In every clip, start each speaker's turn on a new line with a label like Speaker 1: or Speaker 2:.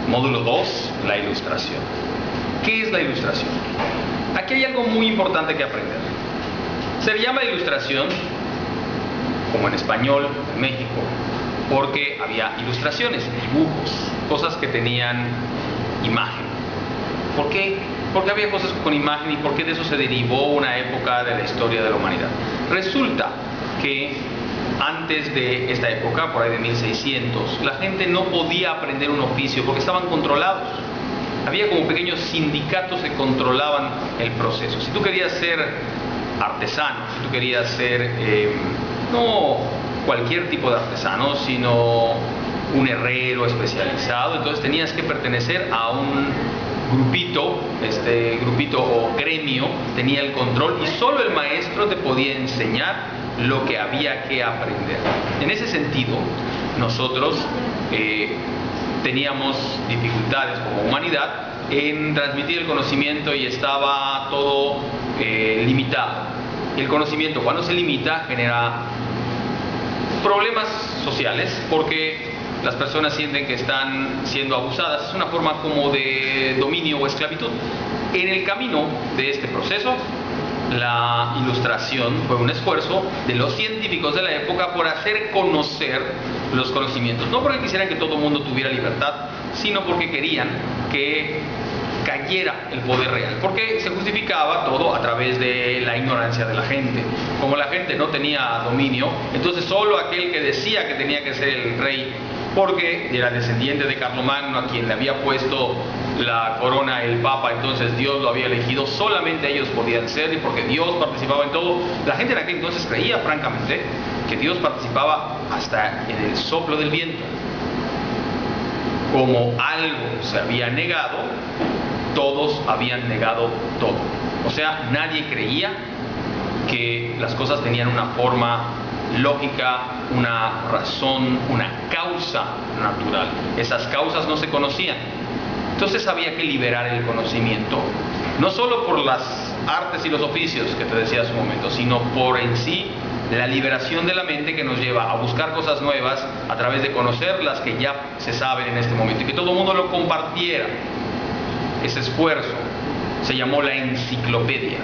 Speaker 1: Módulo 2, la ilustración. ¿Qué es la ilustración? Aquí hay algo muy importante que aprender. Se llama ilustración, como en español, en México, porque había ilustraciones, dibujos, cosas que tenían imagen. ¿Por qué? Porque había cosas con imagen y porque de eso se derivó una época de la historia de la humanidad. Resulta que antes de esta época, por ahí de 1600, la gente no podía aprender un oficio porque estaban controlados. Había como pequeños sindicatos que controlaban el proceso. Si tú querías ser artesano, si tú querías ser, no cualquier tipo de artesano, sino un herrero especializado, entonces tenías que pertenecer a un grupito, grupito o gremio tenía el control y solo el maestro te podía enseñar lo que había que aprender. En ese sentido, nosotros teníamos dificultades como humanidad en transmitir el conocimiento y estaba todo limitado. El conocimiento, cuando se limita, genera problemas sociales porque las personas sienten que están siendo abusadas. Es una forma como de dominio o esclavitud. En el camino de este proceso, la ilustración fue un esfuerzo de los científicos de la época por hacer conocer los conocimientos. No porque quisieran que todo el mundo tuviera libertad, sino porque querían que cayera el poder real, porque se justificaba todo a través de la ignorancia de la gente. Como la gente no tenía dominio, entonces solo aquel que decía que tenía que ser el rey, porque era descendiente de Carlomagno, a quien le había puesto la corona el Papa, entonces Dios lo había elegido, solamente ellos podían ser, y porque Dios participaba en todo. La gente en aquel entonces creía francamente que Dios participaba hasta en el soplo del viento. Como algo se había negado, todos habían negado todo. O sea, nadie creía que las cosas tenían una forma lógica, una razón, una causa natural. Esas causas no se conocían. Entonces había que liberar el conocimiento, no solo por las artes y los oficios que te decía hace un momento, sino por en sí la liberación de la mente que nos lleva a buscar cosas nuevas a través de conocer las que ya se saben en este momento y que todo el mundo lo compartiera. Ese esfuerzo se llamó la enciclopedia.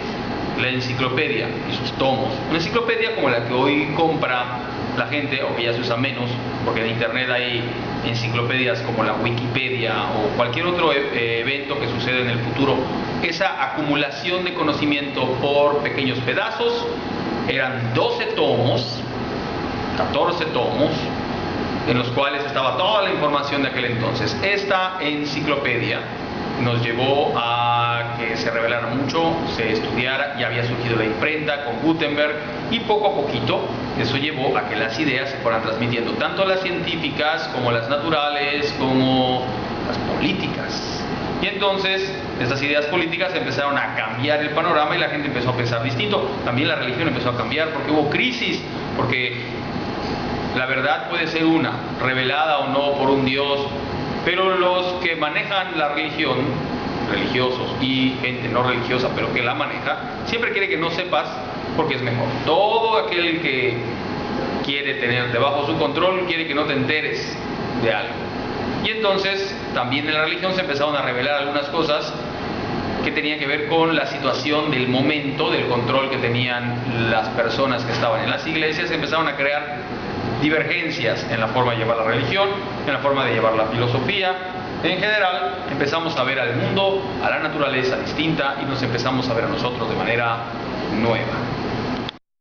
Speaker 1: La enciclopedia y sus tomos. Una enciclopedia como la que hoy compra la gente, o que ya se usa menos, porque en internet hay enciclopedias como la Wikipedia o cualquier otro evento que sucede en el futuro. Esa acumulación de conocimiento por pequeños pedazos, eran 12 tomos, 14 tomos, en los cuales estaba toda la información de aquel entonces. Esta enciclopedia nos llevó a que se revelara mucho, se estudiara, ya había surgido la imprenta con Gutenberg y poco a poquito eso llevó a que las ideas se fueran transmitiendo, tanto las científicas como las naturales como las políticas. Y entonces estas ideas políticas empezaron a cambiar el panorama y la gente empezó a pensar distinto. También la religión empezó a cambiar porque hubo crisis, porque la verdad puede ser una, revelada o no por un Dios, pero los que manejan la religión, religiosos y gente no religiosa pero que la maneja, siempre quiere que no sepas porque es mejor. Todo aquel que quiere tenerte bajo su control quiere que no te enteres de algo. Y entonces también en la religión se empezaron a revelar algunas cosas que tenían que ver con la situación del momento, del control que tenían las personas que estaban en las iglesias. Empezaron a crear divergencias en la forma de llevar la religión, en la forma de llevar la filosofía. En general empezamos a ver al mundo, a la naturaleza distinta y nos empezamos a ver a nosotros de manera nueva.